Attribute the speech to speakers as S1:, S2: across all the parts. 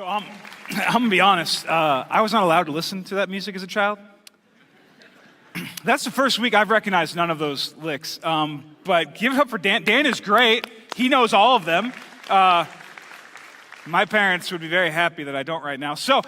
S1: I'm gonna be honest. I was not allowed to listen to that music as a child. That's the first week I've recognized none of those licks. But give it up for Dan. Dan is great. He knows all of them. My parents would be very happy that I don't right now. So,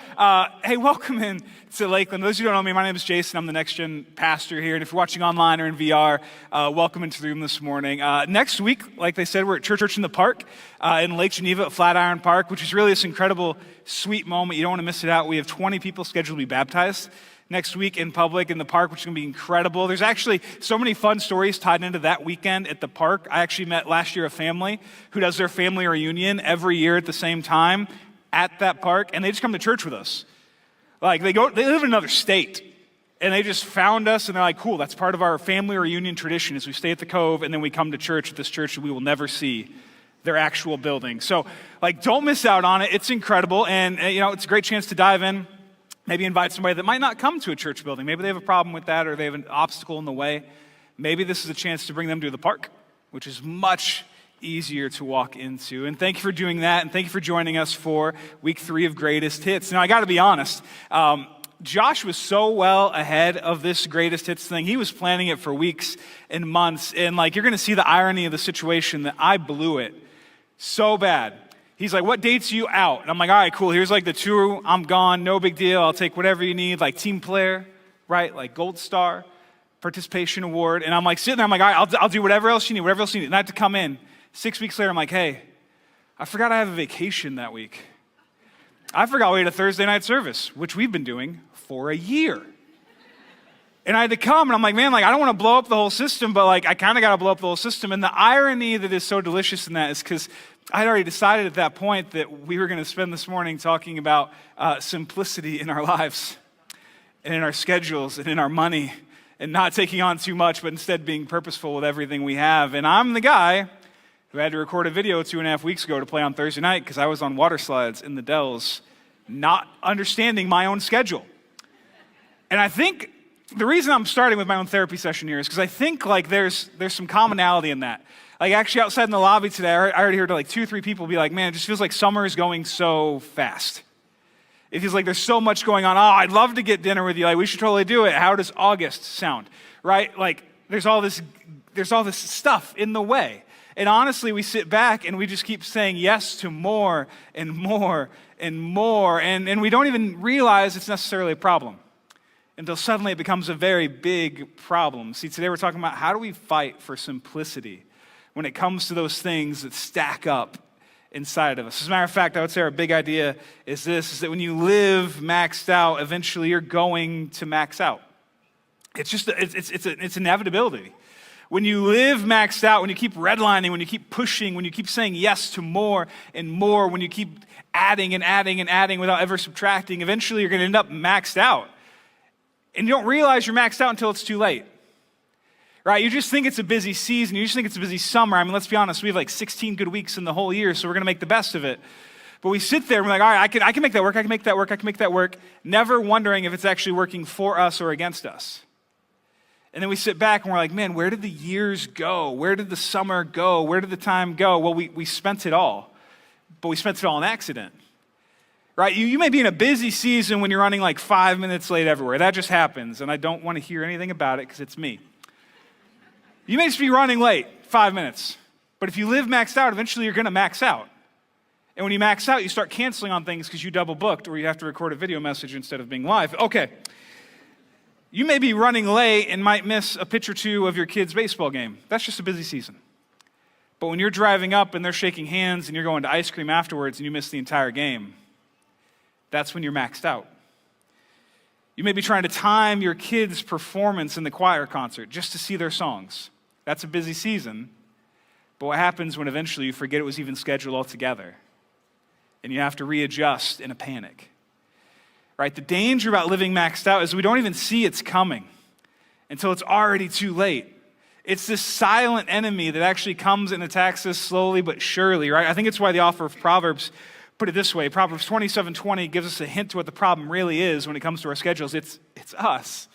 S1: hey, welcome in to Lakeland. Those of you who don't know me, my name is Jayson. I'm the Next Gen pastor here. And if you're watching online or in VR, welcome into the room this morning. Next week, like they said, we're at Church in the Park in Lake Geneva at Flatiron Park, which is really this incredible, sweet moment. You don't want to miss it out. We have 20 people scheduled to be baptized next week in public in the park, which is going to be incredible. There's actually so many fun stories tied into that weekend at the park. I actually met last year a family who does their family reunion every year at the same time at that park, and they just come to church with us. Like they live in another state, and they just found us, and they're like, cool, that's part of our family reunion tradition is we stay at the Cove, and then we come to church at this church that we will never see their actual building. So, don't miss out on it. It's incredible, and it's a great chance to dive in. Maybe invite somebody that might not come to a church building. Maybe they have a problem with that or they have an obstacle in the way. Maybe this is a chance to bring them to the park, which is much easier to walk into. And thank you for doing that, and thank you for joining us for week 3 of Greatest Hits. Now, I got to be honest. Josh was so well ahead of this Greatest Hits thing. He was planning it for weeks and months. And you're going to see the irony of the situation that I blew it so bad. He's like, what dates are you out? And I'm like, all right, cool. Here's the tour. I'm gone. No big deal. I'll take whatever you need, team player, right? Gold star, participation award. And I'm sitting there. I'm like, all right, I'll do whatever else you need, whatever else you need. And I have to come in. 6 weeks later, I'm like, hey, I forgot I have a vacation that week. I forgot we had a Thursday night service, which we've been doing for a year. And I had to come, and I'm like, man, I don't want to blow up the whole system, but I kind of got to blow up the whole system. And the irony that is so delicious in that is because I had already decided at that point that we were going to spend this morning talking about simplicity in our lives and in our schedules and in our money and not taking on too much, but instead being purposeful with everything we have. And I'm the guy who had to record a video 2.5 weeks ago to play on Thursday night because I was on water slides in the Dells, not understanding my own schedule. And I think the reason I'm starting with my own therapy session here is because I think there's some commonality in that. Actually outside in the lobby today, I already heard 2 or 3 people be like, man, it just feels like summer is going so fast. It feels like there's so much going on. Oh, I'd love to get dinner with you. We should totally do it. How does August sound? Right? There's all this stuff in the way. And honestly, we sit back and we just keep saying yes to more and more and more. And we don't even realize it's necessarily a problem until suddenly it becomes a very big problem. See, today we're talking about how do we fight for simplicity when it comes to those things that stack up inside of us. As a matter of fact, I would say our big idea is that when you live maxed out, eventually you're going to max out. It's inevitability. When you live maxed out, when you keep redlining, when you keep pushing, when you keep saying yes to more and more, when you keep adding and adding and adding without ever subtracting, eventually you're going to end up maxed out. And you don't realize you're maxed out until it's too late. Right? You just think it's a busy season. You just think it's a busy summer. I mean, let's be honest. We have 16 good weeks in the whole year, so we're going to make the best of it. But we sit there and we're like, all right, I can make that work. I can make that work. I can make that work. Never wondering if it's actually working for us or against us. And then we sit back and we're like, man, where did the years go? Where did the summer go? Where did the time go? Well, we spent it all. But we spent it all in accident. Right? You may be in a busy season when you're running 5 minutes late everywhere. That just happens. And I don't want to hear anything about it because it's me. You may just be running late 5 minutes, but if you live maxed out, eventually you're going to max out. And when you max out, you start canceling on things because you double booked or you have to record a video message instead of being live. Okay. You may be running late and might miss a pitch or two of your kid's baseball game. That's just a busy season. But when you're driving up and they're shaking hands and you're going to ice cream afterwards and you miss the entire game, that's when you're maxed out. You may be trying to time your kid's performance in the choir concert just to see their songs. That's a busy season, but what happens when eventually you forget it was even scheduled altogether and you have to readjust in a panic, right? The danger about living maxed out is we don't even see it's coming until it's already too late. It's this silent enemy that actually comes and attacks us slowly but surely, right? I think it's why the author of Proverbs put it this way. Proverbs 27:20 gives us a hint to what the problem really is when it comes to our schedules. It's us.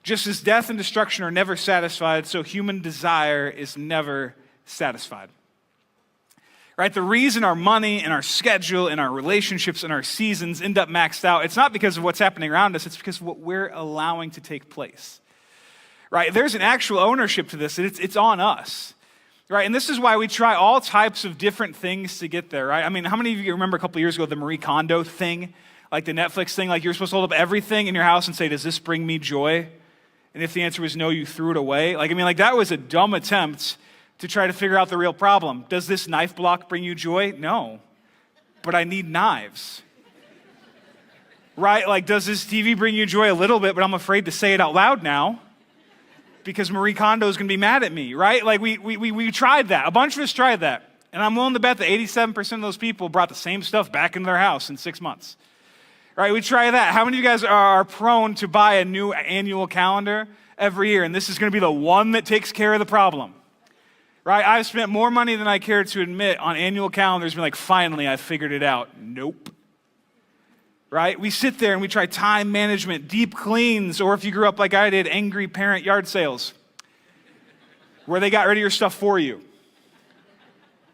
S1: Just as death and destruction are never satisfied, so human desire is never satisfied. Right? The reason our money and our schedule and our relationships and our seasons end up maxed out, it's not because of what's happening around us, it's because of what we're allowing to take place. Right? There's an actual ownership to this, and it's on us. Right? And this is why we try all types of different things to get there, right? I mean, how many of you remember a couple years ago the Marie Kondo thing? Like the Netflix thing, like you're supposed to hold up everything in your house and say, does this bring me joy? And if the answer was no, you threw it away. Like that was a dumb attempt to try to figure out the real problem. Does this knife block bring you joy? No. But I need knives. Right? Like, does this TV bring you joy a little bit, but I'm afraid to say it out loud now because Marie Kondo is going to be mad at me, right? Like, we tried that. A bunch of us tried that. And I'm willing to bet that 87% of those people brought the same stuff back into their house in 6 months. Right? We try that. How many of you guys are prone to buy a new annual calendar every year, and this is going to be the one that takes care of the problem? Right? I've spent more money than I care to admit on annual calendars, being like, finally, I figured it out. Nope. Right? We sit there and we try time management, deep cleans, or if you grew up like I did, angry parent yard sales, where they got rid of your stuff for you.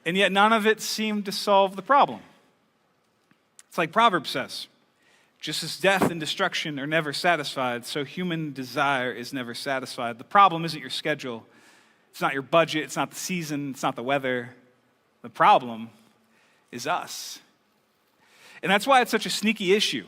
S1: And yet none of it seemed to solve the problem. It's like Proverbs says, just as death and destruction are never satisfied, so human desire is never satisfied. The problem isn't your schedule. It's not your budget. It's not the season. It's not the weather. The problem is us. And that's why it's such a sneaky issue,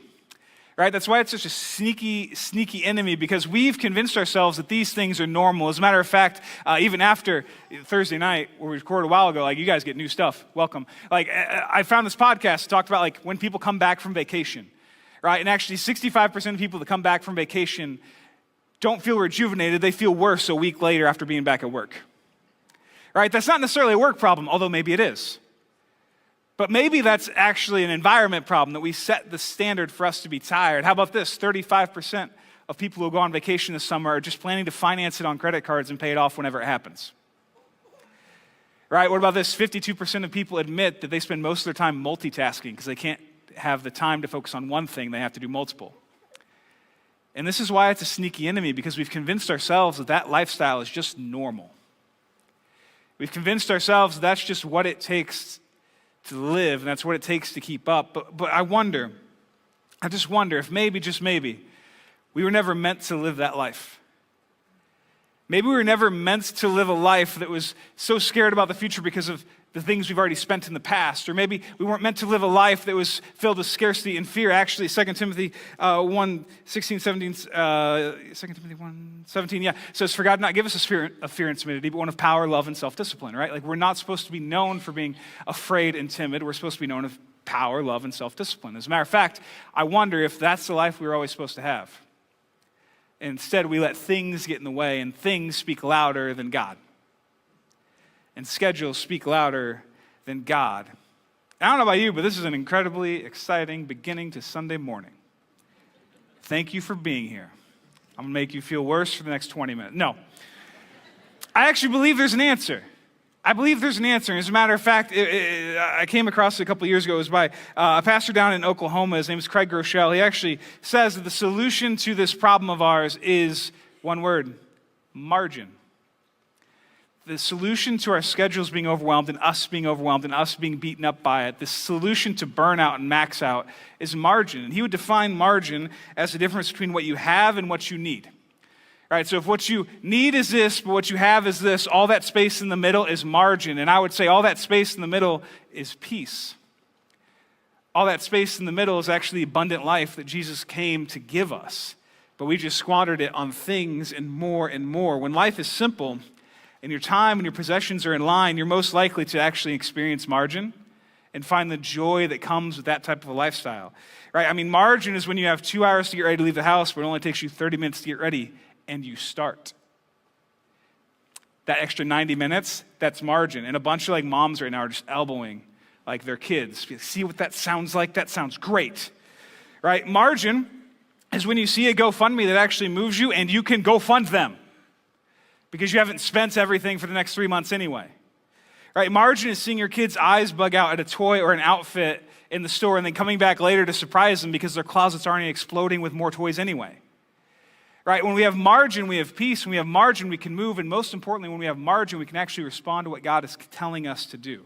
S1: right? That's why it's such a sneaky enemy, because we've convinced ourselves that these things are normal. As a matter of fact, even after Thursday night, where we recorded a while ago, like, you guys get new stuff. Welcome. Like, I found this podcast that talked about, like, when people come back from vacation, right? And actually 65% of people that come back from vacation don't feel rejuvenated. They feel worse a week later after being back at work. Right? That's not necessarily a work problem, although maybe it is. But maybe that's actually an environment problem, that we set the standard for us to be tired. How about this? 35% of people who go on vacation this summer are just planning to finance it on credit cards and pay it off whenever it happens. Right? What about this? 52% of people admit that they spend most of their time multitasking because they can't have the time to focus on one thing. They have to do multiple. And this is why it's a sneaky enemy, because we've convinced ourselves that that lifestyle is just normal. We've convinced ourselves that that's just what it takes to live, and that's what it takes to keep up. But I just wonder if maybe, just maybe, we were never meant to live that life. Maybe we were never meant to live a life that was so scared about the future because of the things we've already spent in the past. Or maybe we weren't meant to live a life that was filled with scarcity and fear. Actually, 2 Timothy 1, 16, 17, 2 Timothy 1, 17, says, for God did not give us a spirit of fear and timidity, but one of power, love, and self-discipline, right? Like, we're not supposed to be known for being afraid and timid. We're supposed to be known of power, love, and self-discipline. As a matter of fact, I wonder if that's the life we were always supposed to have. Instead, we let things get in the way, and things speak louder than God. And schedules speak louder than God. I don't know about you, but this is an incredibly exciting beginning to Sunday morning. Thank you for being here. I'm going to make you feel worse for the next 20 minutes. No. I actually believe there's an answer. I believe there's an answer. As a matter of fact, I came across it a couple years ago. It was by a pastor down in Oklahoma. His name is Craig Groeschel. He actually says that the solution to this problem of ours is one word: margin. The solution to our schedules being overwhelmed and us being overwhelmed and us being beaten up by it, the solution to burnout and max out is margin. And he would define margin as the difference between what you have and what you need. All right, so if what you need is this, but what you have is this, all that space in the middle is margin. And I would say all that space in the middle is peace. All that space in the middle is actually abundant life that Jesus came to give us. But we just squandered it on things and more and more. When life is simple, and your time and your possessions are in line, you're most likely to actually experience margin and find the joy that comes with that type of a lifestyle, right? I mean, margin is when you have 2 hours to get ready to leave the house, but it only takes you 30 minutes to get ready, and you start. That extra 90 minutes, that's margin. And a bunch of moms right now are just elbowing their kids. See what that sounds like? That sounds great, right? Margin is when you see a GoFundMe that actually moves you and you can go fund them, because you haven't spent everything for the next 3 months anyway. Right? Margin is seeing your kids' eyes bug out at a toy or an outfit in the store and then coming back later to surprise them because their closet's already exploding with more toys anyway. Right? When we have margin, we have peace. When we have margin, we can move. And most importantly, when we have margin, we can actually respond to what God is telling us to do.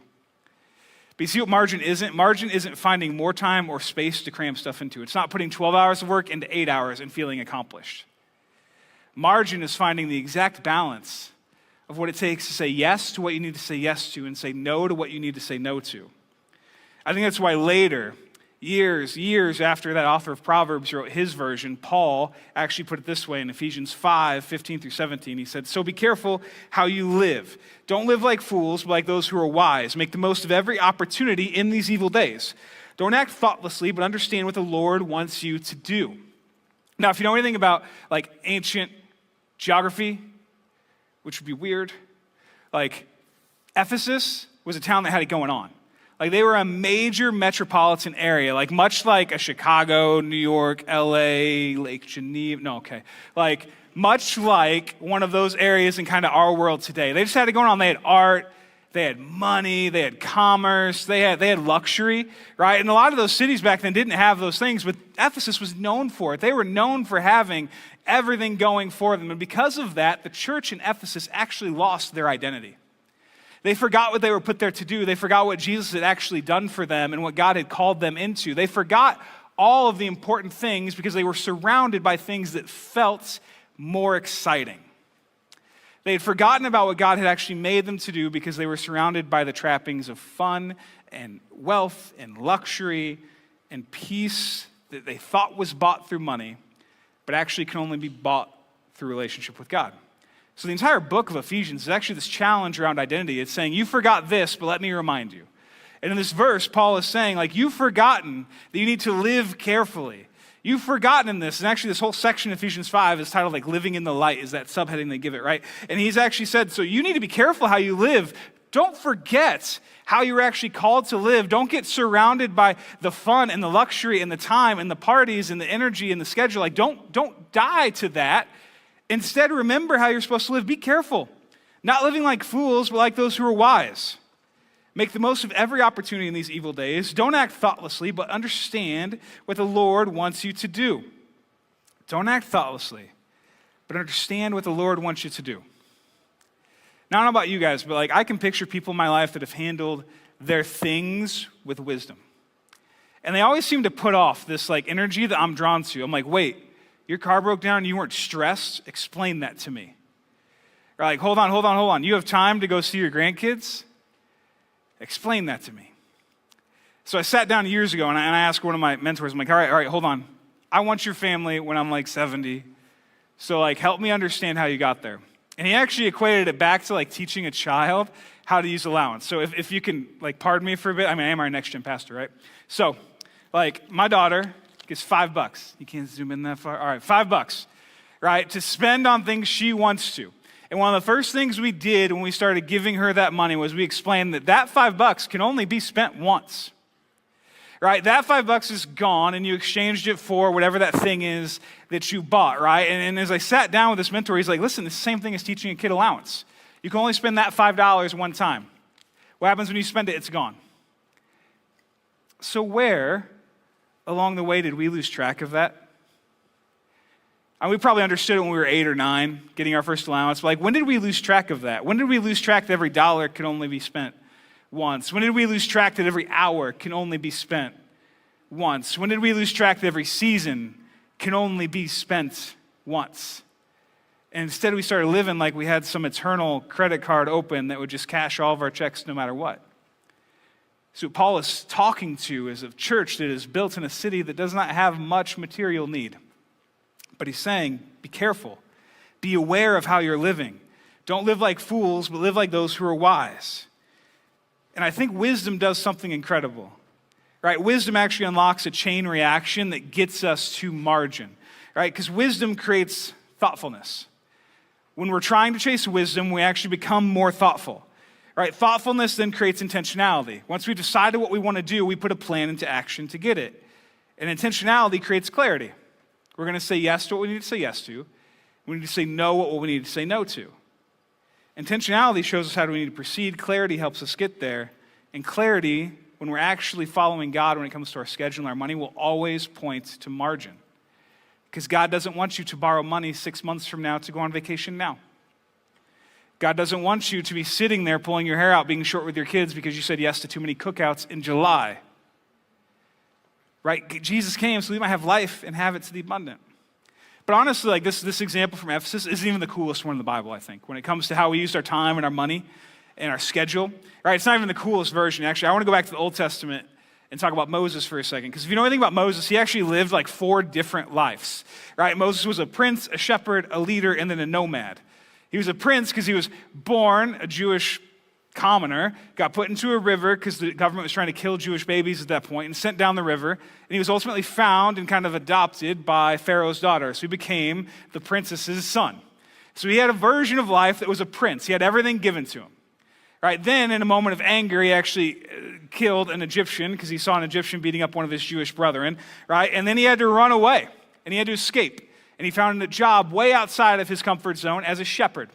S1: But you see what margin isn't? Margin isn't finding more time or space to cram stuff into. It's not putting 12 hours of work into 8 hours and feeling accomplished. Margin is finding the exact balance of what it takes to say yes to what you need to say yes to and say no to what you need to say no to. I think that's why later, years after that author of Proverbs wrote his version, Paul actually put it this way in Ephesians 5:15-17. He said, "So be careful how you live. Don't live like fools, but like those who are wise. Make the most of every opportunity in these evil days. Don't act thoughtlessly, but understand what the Lord wants you to do." Now, if you know anything about like ancient geography, which would be weird, like Ephesus was a town that had it going on. Like they were a major metropolitan area, like much like a Chicago, New York, LA, Lake Geneva, like much like one of those areas in kind of our world today. They just had it going on. They had art, they had money, they had commerce, they had luxury, right? And a lot of those cities back then didn't have those things, but Ephesus was known for it. They were known for having everything going for them. And because of that, the church in Ephesus actually lost their identity. They forgot what they were put there to do. They forgot what Jesus had actually done for them and what God had called them into. They forgot all of the important things because they were surrounded by things that felt more exciting. They had forgotten about what God had actually made them to do because they were surrounded by the trappings of fun and wealth and luxury and peace that they thought was bought through money, but actually can only be bought through relationship with God. So the entire book of Ephesians is actually this challenge around identity. It's saying, you forgot this, but let me remind you. And in this verse, Paul is saying, like, you've forgotten that you need to live carefully. You've forgotten this. And actually, this whole section of Ephesians 5 is titled, like, Living in the Light, is that subheading they give it, right? And he's actually said, so you need to be careful how you live. Don't forget how you were actually called to live. Don't get surrounded by the fun and the luxury and the time and the parties and the energy and the schedule. Like, don't die to that. Instead, remember how you're supposed to live. Be careful. Not living like fools, but like those who are wise. Make the most of every opportunity in these evil days. Don't act thoughtlessly, but understand what the Lord wants you to do. Don't act thoughtlessly, but understand what the Lord wants you to do. Now, I don't know about you guys, but like I can picture people in my life that have handled their things with wisdom. And they always seem to put off this like energy that I'm drawn to. I'm like, wait, your car broke down and you weren't stressed? Explain that to me. Or like, hold on. You have time to go see your grandkids? Explain that to me. So I sat down years ago and I asked one of my mentors, I'm like, all right, hold on. I want your family when I'm like 70. So like, help me understand how you got there. And he actually equated it back to like teaching a child how to use allowance. So if you can like pardon me for a bit, I mean, I am our next gen pastor, right? So like my daughter gets $5. You can't zoom in that far. All right, $5, right? To spend on things she wants to. And one of the first things we did when we started giving her that money was we explained that $5 can only be spent once, right? That $5 is gone and you exchanged it for whatever that thing is that you bought, right? And as I sat down with this mentor, he's like, listen, it's the same thing as teaching a kid allowance. You can only spend that $5 one time. What happens when you spend it? It's gone. So where along the way did we lose track of that? And we probably understood it when we were 8 or 9, getting our first allowance. But like, when did we lose track of that? When did we lose track that every dollar can only be spent once? When did we lose track that every hour can only be spent once? When did we lose track that every season can only be spent once? And instead we started living like we had some eternal credit card open that would just cash all of our checks no matter what. So what Paul is talking to is a church that is built in a city that does not have much material need. But he's saying, be careful. Be aware of how you're living. Don't live like fools, but live like those who are wise. And I think wisdom does something incredible, right? Wisdom actually unlocks a chain reaction that gets us to margin, right? Because wisdom creates thoughtfulness. When we're trying to chase wisdom, we actually become more thoughtful, right? Thoughtfulness then creates intentionality. Once we've decided what we want to do, we put a plan into action to get it. And intentionality creates clarity. We're going to say yes to what we need to say yes to. We need to say no what we need to say no to. Intentionality shows us how we need to proceed. Clarity helps us get there. And clarity, when we're actually following God when it comes to our schedule and our money, will always point to margin. Because God doesn't want you to borrow money 6 months from now to go on vacation now. God doesn't want you to be sitting there pulling your hair out, being short with your kids because you said yes to too many cookouts in July. Right? Jesus came so we might have life and have it to the abundant. But honestly, like this example from Ephesus isn't even the coolest one in the Bible, I think, when it comes to how we used our time and our money and our schedule. Right? It's not even the coolest version. Actually, I want to go back to the Old Testament and talk about Moses for a second. Because if you know anything about Moses, he actually lived like 4 different lives. Right? Moses was a prince, a shepherd, a leader, and then a nomad. He was a prince because he was born a Jewish commoner, got put into a river because the government was trying to kill Jewish babies at that point, and sent down the river. And he was ultimately found and kind of adopted by Pharaoh's daughter. So he became the princess's son. So he had a version of life that was a prince. He had everything given to him. Right? Then, in a moment of anger, he actually killed an Egyptian because he saw an Egyptian beating up one of his Jewish brethren. Right? And then he had to run away, and he had to escape. And he found a job way outside of his comfort zone as a shepherd,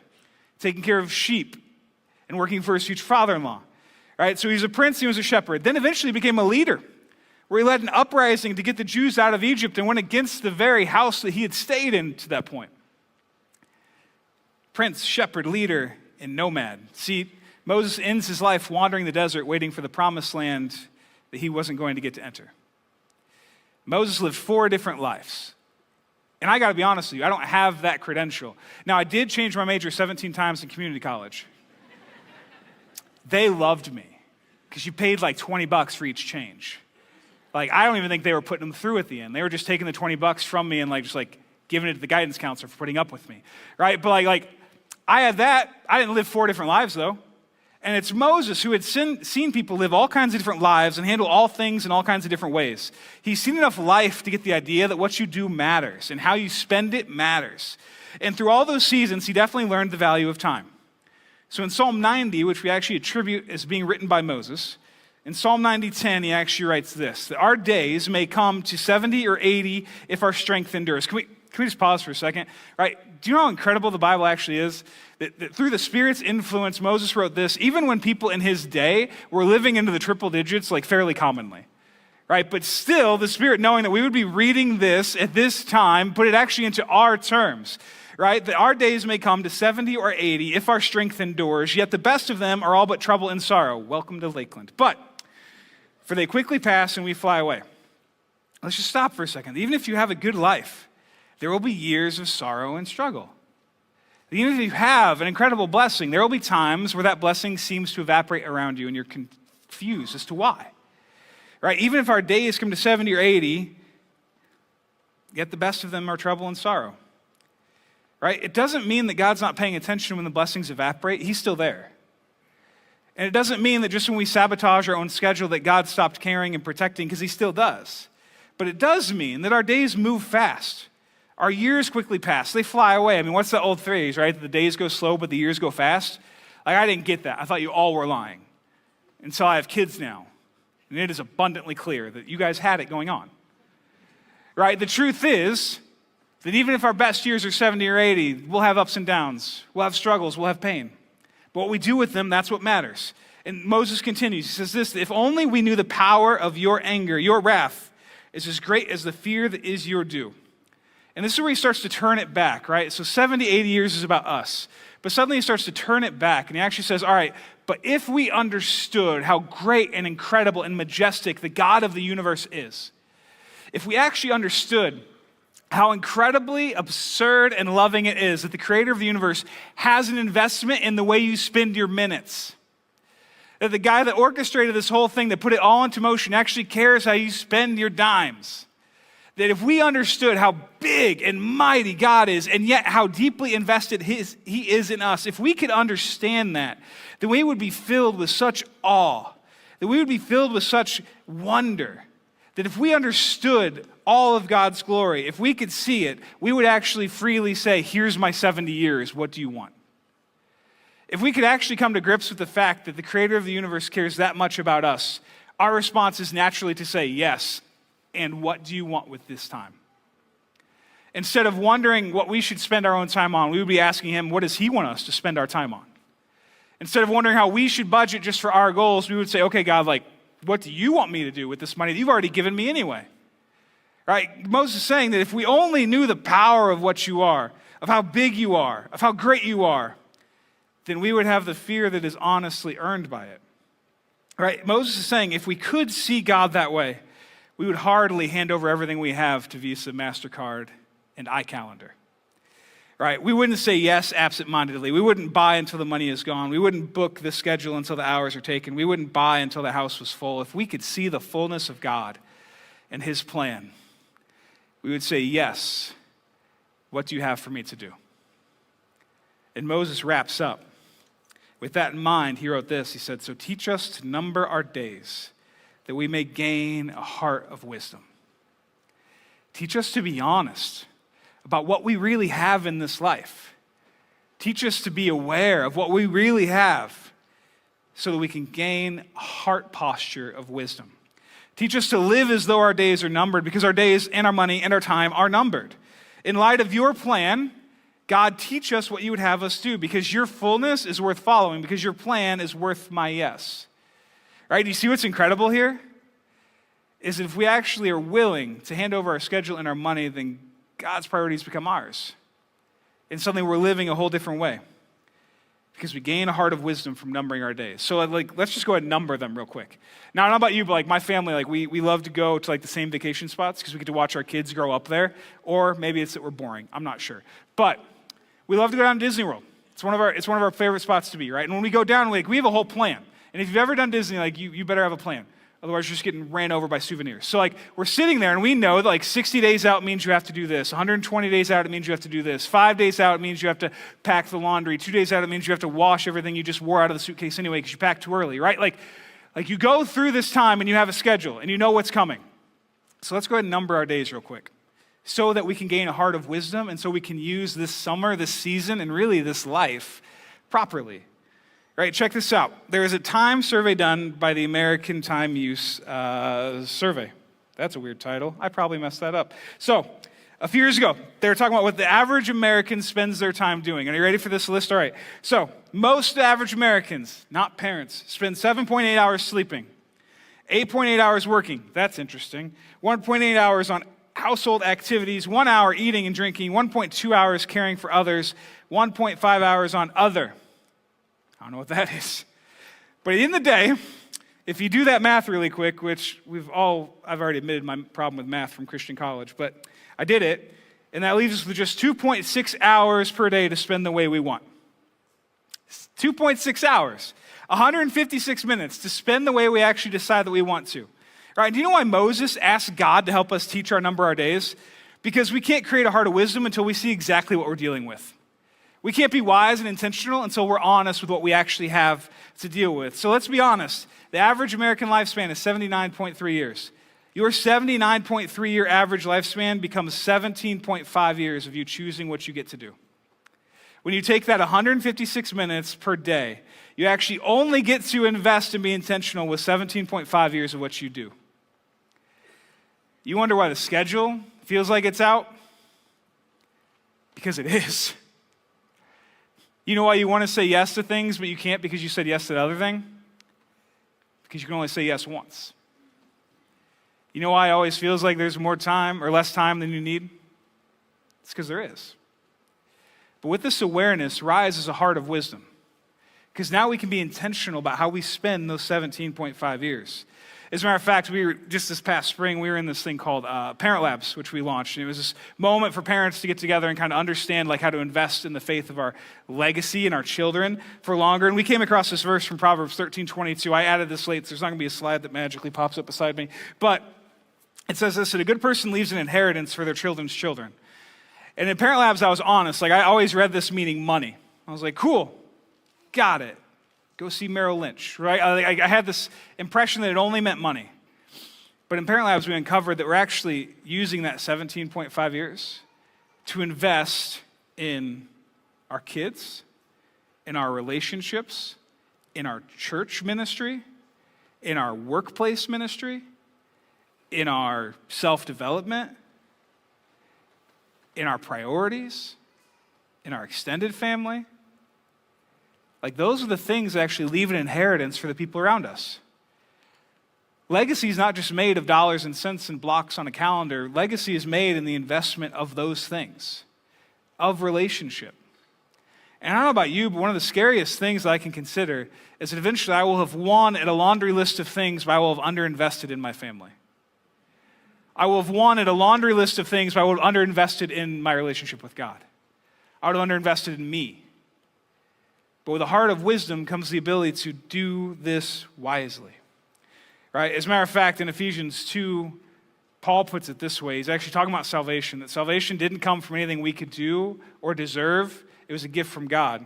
S1: taking care of sheep and working for his future father-in-law. Right? So he was a prince, he was a shepherd. Then eventually he became a leader, where he led an uprising to get the Jews out of Egypt and went against the very house that he had stayed in to that point. Prince, shepherd, leader, and nomad. See, Moses ends his life wandering the desert, waiting for the promised land that he wasn't going to get to enter. Moses lived 4 different lives. And I got to be honest with you, I don't have that credential. Now, I did change my major 17 times in community college. They loved me because you paid like $20 for each change. Like, I don't even think they were putting them through at the end. They were just taking the $20 from me and just giving it to the guidance counselor for putting up with me, right? But like I had that. I didn't live 4 different lives though. And it's Moses who had seen people live all kinds of different lives and handle all things in all kinds of different ways. He's seen enough life to get the idea that what you do matters and how you spend it matters. And through all those seasons, he definitely learned the value of time. So in Psalm 90, which we actually attribute as being written by Moses, in Psalm 90:10, he actually writes this, that our days may come to 70 or 80 if our strength endures. Can we just pause for a second? Right? Do you know how incredible the Bible actually is? That through the Spirit's influence, Moses wrote this, even when people in his day were living into the triple digits fairly commonly. Right? But still, the Spirit, knowing that we would be reading this at this time, put it actually into our terms. Right? That our days may come to 70 or 80 if our strength endures, yet the best of them are all but trouble and sorrow. Welcome to Lakeland. But, for they quickly pass and we fly away. Let's just stop for a second. Even if you have a good life, there will be years of sorrow and struggle. Even if you have an incredible blessing, there will be times where that blessing seems to evaporate around you and you're confused as to why. Right? Even if our days come to 70 or 80, yet the best of them are trouble and sorrow. Right? It doesn't mean that God's not paying attention when the blessings evaporate. He's still there. And it doesn't mean that just when we sabotage our own schedule that God stopped caring and protecting, because he still does. But it does mean that our days move fast. Our years quickly pass. They fly away. I mean, what's the old phrase, right? The days go slow, but the years go fast. I didn't get that. I thought you all were lying. Until I have kids now. And it is abundantly clear that you guys had it going on. Right? The truth is that even if our best years are 70 or 80, we'll have ups and downs. We'll have struggles. We'll have pain. But what we do with them, that's what matters. And Moses continues. He says this, if only we knew the power of your anger, your wrath is as great as the fear that is your due. And this is where he starts to turn it back, right? So 70, 80 years is about us. But suddenly he starts to turn it back. And he actually says, all right, but if we understood how great and incredible and majestic the God of the universe is, if we actually understood how incredibly absurd and loving it is that the creator of the universe has an investment in the way you spend your minutes, that the guy that orchestrated this whole thing, that put it all into motion, actually cares how you spend your dimes. That if we understood how big and mighty God is, and yet how deeply invested he is in us, if we could understand that, then we would be filled with such awe, that we would be filled with such wonder, that if we understood all of God's glory, if we could see it, we would actually freely say, here's my 70 years, what do you want? If we could actually come to grips with the fact that the creator of the universe cares that much about us, our response is naturally to say, yes, and what do you want with this time? Instead of wondering what we should spend our own time on, we would be asking him, what does he want us to spend our time on? Instead of wondering how we should budget just for our goals, we would say, okay, God, what do you want me to do with this money that you've already given me anyway? Right? Moses is saying that if we only knew the power of what you are, of how big you are, of how great you are, then we would have the fear that is honestly earned by it. Right? Moses is saying if we could see God that way, we would hardly hand over everything we have to Visa, MasterCard, and iCalendar. Right? We wouldn't say yes absent-mindedly. We wouldn't buy until the money is gone. We wouldn't book the schedule until the hours are taken. We wouldn't buy until the house was full. If we could see the fullness of God and his plan, we would say, yes, what do you have for me to do? And Moses wraps up. With that in mind, he wrote this. He said, so teach us to number our days that we may gain a heart of wisdom. Teach us to be honest about what we really have in this life. Teach us to be aware of what we really have so that we can gain a heart posture of wisdom. Teach us to live as though our days are numbered because our days and our money and our time are numbered. In light of your plan, God, teach us what you would have us do because your fullness is worth following, because your plan is worth my yes. Right? Do you see what's incredible here? Is if we actually are willing to hand over our schedule and our money, then God's priorities become ours. And suddenly we're living a whole different way because we gain a heart of wisdom from numbering our days. So let's just go ahead and number them real quick. Now, I don't know about you, but my family, we love to go to the same vacation spots because we get to watch our kids grow up there. Or maybe it's that we're boring. I'm not sure. But we love to go down to Disney World. It's one of our favorite spots to be, right? And when we go down, we have a whole plan. And if you've ever done Disney, you better have a plan. Otherwise, you're just getting ran over by souvenirs. So we're sitting there and we know that 60 days out means you have to do this. 120 days out, it means you have to do this. 5 days out, it means you have to pack the laundry. 2 days out, it means you have to wash everything you just wore out of the suitcase anyway because you packed too early, right? You go through this time and you have a schedule and you know what's coming. So let's go ahead and number our days real quick so that we can gain a heart of wisdom and so we can use this summer, this season, and really this life properly. Right, check this out. There is a time survey done by the American Time Use Survey. That's a weird title. I probably messed that up. So, a few years ago, they were talking about what the average American spends their time doing. Are you ready for this list? All right. So, most average Americans, not parents, spend 7.8 hours sleeping, 8.8 hours working. That's interesting. 1.8 hours on household activities, 1 hour eating and drinking, 1.2 hours caring for others, 1.5 hours on other. I don't know what that is. But in the day, if you do that math really quick, which I've already admitted my problem with math from Christian college, but I did it, and that leaves us with just 2.6 hours per day to spend the way we want. 2.6 hours, 156 minutes to spend the way we actually decide that we want to. Right? Do you know why Moses asked God to help us teach our number our days? Because we can't create a heart of wisdom until we see exactly what we're dealing with. We can't be wise and intentional until we're honest with what we actually have to deal with. So let's be honest. The average American lifespan is 79.3 years. Your 79.3-year average lifespan becomes 17.5 years of you choosing what you get to do. When you take that 156 minutes per day, you actually only get to invest and be intentional with 17.5 years of what you do. You wonder why the schedule feels like it's out? Because it is. You know why you want to say yes to things, but you can't because you said yes to the other thing? Because you can only say yes once. You know why it always feels like there's more time or less time than you need? It's because there is. But with this awareness rises a heart of wisdom. Because now we can be intentional about how we spend those 17.5 years. As a matter of fact, just this past spring, we were in this thing called Parent Labs, which we launched. And it was this moment for parents to get together and kind of understand how to invest in the faith of our legacy and our children for longer. And we came across this verse from Proverbs 13:22. I added this late, so there's not going to be a slide that magically pops up beside me. But it says this, that a good person leaves an inheritance for their children's children. And in Parent Labs, I was honest. I always read this meaning money. I was like, cool, got it. Go see Merrill Lynch, right? I had this impression that it only meant money. But in Parent Labs, we uncovered that we're actually using that 17.5 years to invest in our kids, in our relationships, in our church ministry, in our workplace ministry, in our self-development, in our priorities, in our extended family. Those are the things that actually leave an inheritance for the people around us. Legacy is not just made of dollars and cents and blocks on a calendar. Legacy is made in the investment of those things, of relationship. And I don't know about you, but one of the scariest things that I can consider is that eventually I will have won at a laundry list of things, but I will have underinvested in my family. I will have won at a laundry list of things, but I will have underinvested in my relationship with God. I would have underinvested in me. But with a heart of wisdom comes the ability to do this wisely. Right? As a matter of fact, in Ephesians 2, Paul puts it this way. He's actually talking about salvation, that salvation didn't come from anything we could do or deserve. It was a gift from God.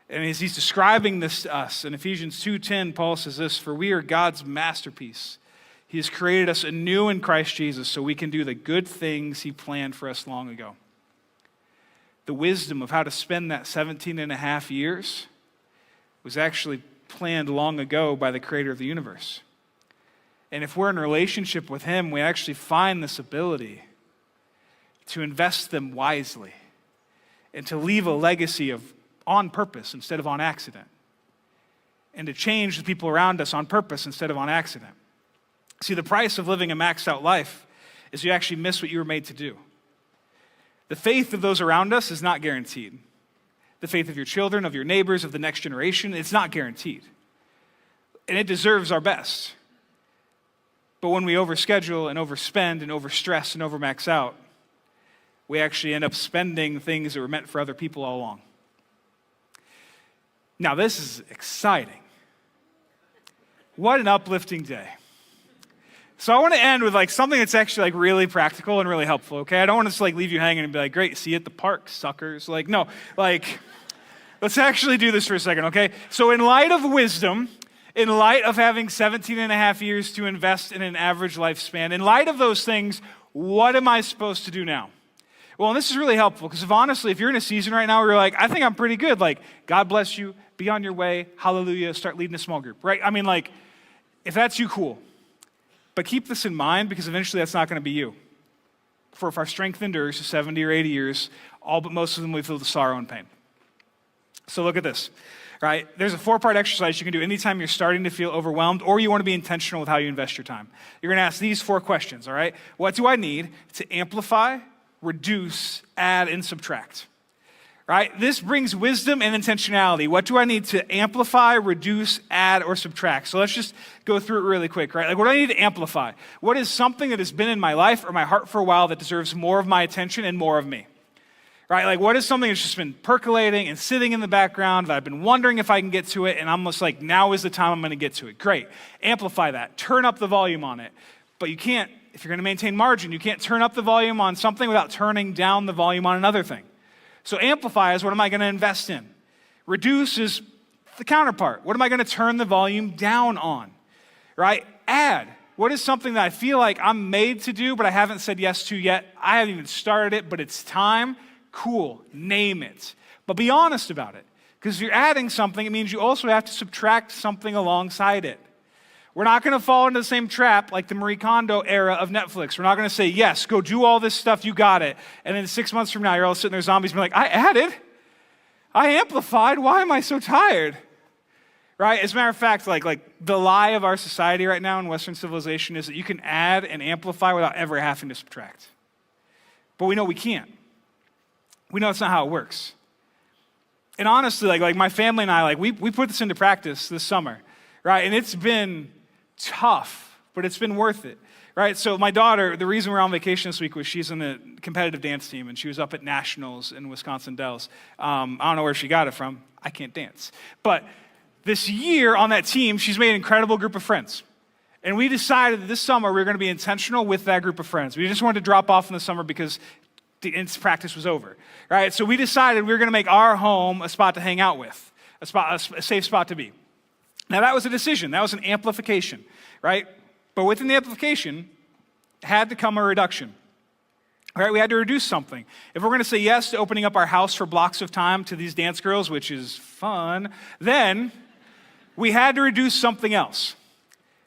S1: And as he's describing this to us, in Ephesians 2:10, Paul says this, "For we are God's masterpiece. He has created us anew in Christ Jesus so we can do the good things he planned for us long ago." The wisdom of how to spend that 17 and a half years was actually planned long ago by the creator of the universe. And if we're in a relationship with him, we actually find this ability to invest them wisely and to leave a legacy of on purpose instead of on accident, and to change the people around us on purpose instead of on accident. See, the price of living a maxed out life is you actually miss what you were made to do. The faith of those around us is not guaranteed. The faith of your children, of your neighbors, of the next generation, it's not guaranteed. And it deserves our best. But when we overschedule and overspend and overstress and overmax out, we actually end up spending things that were meant for other people all along. Now, this is exciting. What an uplifting day. So I want to end with something that's actually really practical and really helpful, okay? I don't want to just leave you hanging and be like, great, see you at the park, suckers. No, let's actually do this for a second, okay? So in light of wisdom, in light of having 17 and a half years to invest in an average lifespan, in light of those things, what am I supposed to do now? Well, and this is really helpful because if you're in a season right now where you're like, I think I'm pretty good, God bless you, be on your way, hallelujah, start leading a small group, right? If that's you, cool. But keep this in mind because eventually that's not going to be you. For if our strength endures to 70 or 80 years, all but most of them will feel the sorrow and pain. So look at this, right? There's a 4-part exercise you can do anytime you're starting to feel overwhelmed or you want to be intentional with how you invest your time. You're going to ask these 4 questions, all right? What do I need to amplify, reduce, add, and subtract? Right? This brings wisdom and intentionality. What do I need to amplify, reduce, add, or subtract? So let's just go through it really quick, right? What do I need to amplify? What is something that has been in my life or my heart for a while that deserves more of my attention and more of me? Right? What is something that's just been percolating and sitting in the background that I've been wondering if I can get to it, and I'm almost now is the time I'm going to get to it. Great. Amplify that. Turn up the volume on it. But you can't, if you're going to maintain margin, you can't turn up the volume on something without turning down the volume on another thing. So amplify is what am I going to invest in? Reduce is the counterpart. What am I going to turn the volume down on? Right? Add. What is something that I feel like I'm made to do, but I haven't said yes to yet? I haven't even started it, but it's time. Cool. Name it. But be honest about it. Because if you're adding something, it means you also have to subtract something alongside it. We're not going to fall into the same trap like the Marie Kondo era of Netflix. We're not going to say, yes, go do all this stuff, you got it. And then 6 months from now, you're all sitting there zombies and be like, I added, I amplified, why am I so tired? Right? As a matter of fact, the lie of our society right now in Western civilization is that you can add and amplify without ever having to subtract. But we know we can't. We know that's not how it works. And honestly, my family and I, we put this into practice this summer, right? And it's been tough, but it's been worth it, right? So my daughter, the reason we're on vacation this week was she's in the competitive dance team, and she was up at nationals in Wisconsin Dells. I don't know where she got it from. I can't dance. But this year on that team, she's made an incredible group of friends. And we decided that this summer we were going to be intentional with that group of friends. We just wanted to drop off in the summer because the practice was over, right? So we decided we were going to make our home a spot to hang out with, a safe spot to be. Now, that was a decision. That was an amplification, right? But within the amplification had to come a reduction, right? We had to reduce something. If we're going to say yes to opening up our house for blocks of time to these dance girls, which is fun, then we had to reduce something else.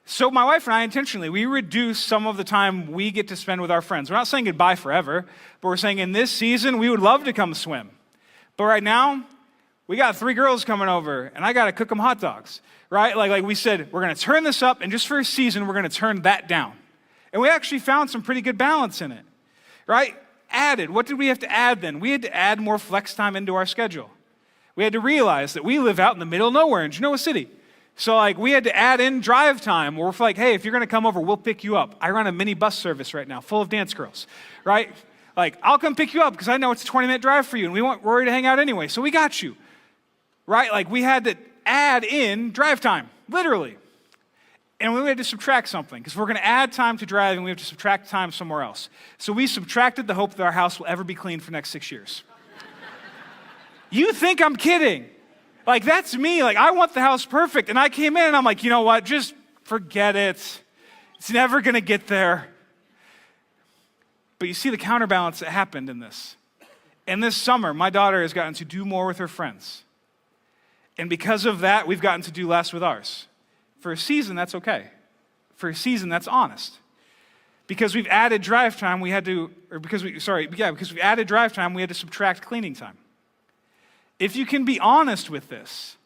S1: So my wife and I intentionally, we reduced some of the time we get to spend with our friends. We're not saying goodbye forever, but we're saying in this season, we would love to come swim. But right now, we got 3 girls coming over, and I got to cook them hot dogs, right? Like we said, we're going to turn this up, and just for a season, we're going to turn that down. And we actually found some pretty good balance in it, right? Added. What did we have to add then? We had to add more flex time into our schedule. We had to realize that we live out in the middle of nowhere in Genoa City. So like we had to add in drive time. We're like, hey, if you're going to come over, we'll pick you up. I run a mini bus service right now full of dance girls, right? Like, I'll come pick you up because I know it's a 20-minute drive for you, and we want Rory to hang out anyway, so we got you, right? Like, we had to add in drive time, literally. And we had to subtract something, because if we're going to add time to driving, we have to subtract time somewhere else. So we subtracted the hope that our house will ever be clean for the next 6 years. You think I'm kidding. Like, that's me. Like, I want the house perfect. And I came in, and I'm like, you know what? Just forget it. It's never going to get there. But you see the counterbalance that happened in this. And this summer, my daughter has gotten to do more with her friends. And because of that, we've gotten to do less with ours. For a season, that's okay. For a season, that's honest. Because we've added drive time, because we've added drive time, we had to subtract cleaning time. If you can be honest with this,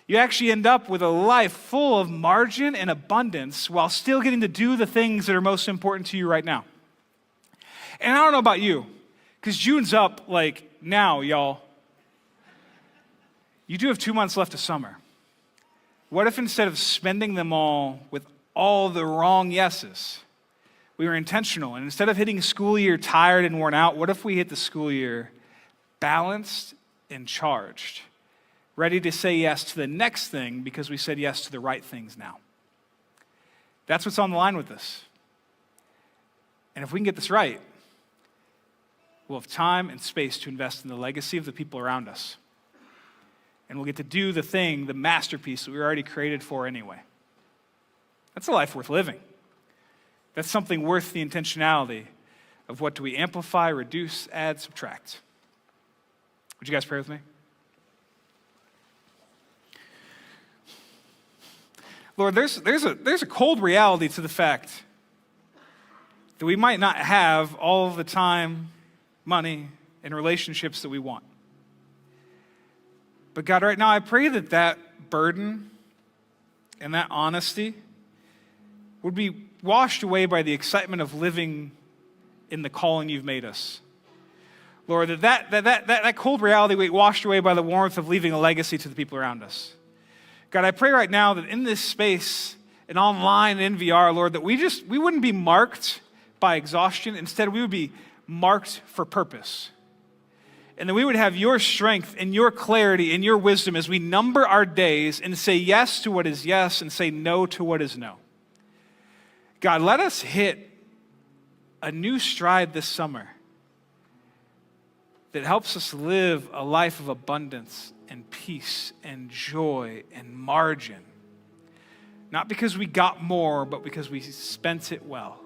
S1: you actually end up with a life full of margin and abundance while still getting to do the things that are most important to you right now. And I don't know about you, because June's up like now, y'all. You do have 2 months left of summer. What if instead of spending them all with all the wrong yeses, we were intentional? And instead of hitting school year tired and worn out, what if we hit the school year balanced and charged, ready to say yes to the next thing because we said yes to the right things now? That's what's on the line with this. And if we can get this right, we'll have time and space to invest in the legacy of the people around us. And we'll get to do the thing, the masterpiece that we were already created for anyway. That's a life worth living. That's something worth the intentionality of what do we amplify, reduce, add, subtract. Would you guys pray with me? Lord, there's a cold reality to the fact that we might not have all of the time, money, and relationships that we want. But God, right now I pray that that burden and that honesty would be washed away by the excitement of living in the calling you've made us. Lord, that cold reality would be washed away by the warmth of leaving a legacy to the people around us. God, I pray right now that in this space and online and in VR, Lord, that we wouldn't be marked by exhaustion. Instead, we would be marked for purpose. And that we would have your strength and your clarity and your wisdom as we number our days and say yes to what is yes and say no to what is no. God, let us hit a new stride this summer that helps us live a life of abundance and peace and joy and margin. Not because we got more, but because we spent it well.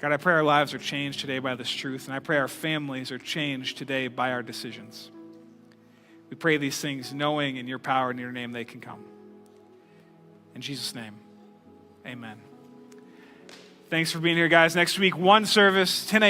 S1: God, I pray our lives are changed today by this truth, and I pray our families are changed today by our decisions. We pray these things knowing in your power and in your name they can come. In Jesus' name, amen. Thanks for being here, guys. Next week, one service, 10 a.m.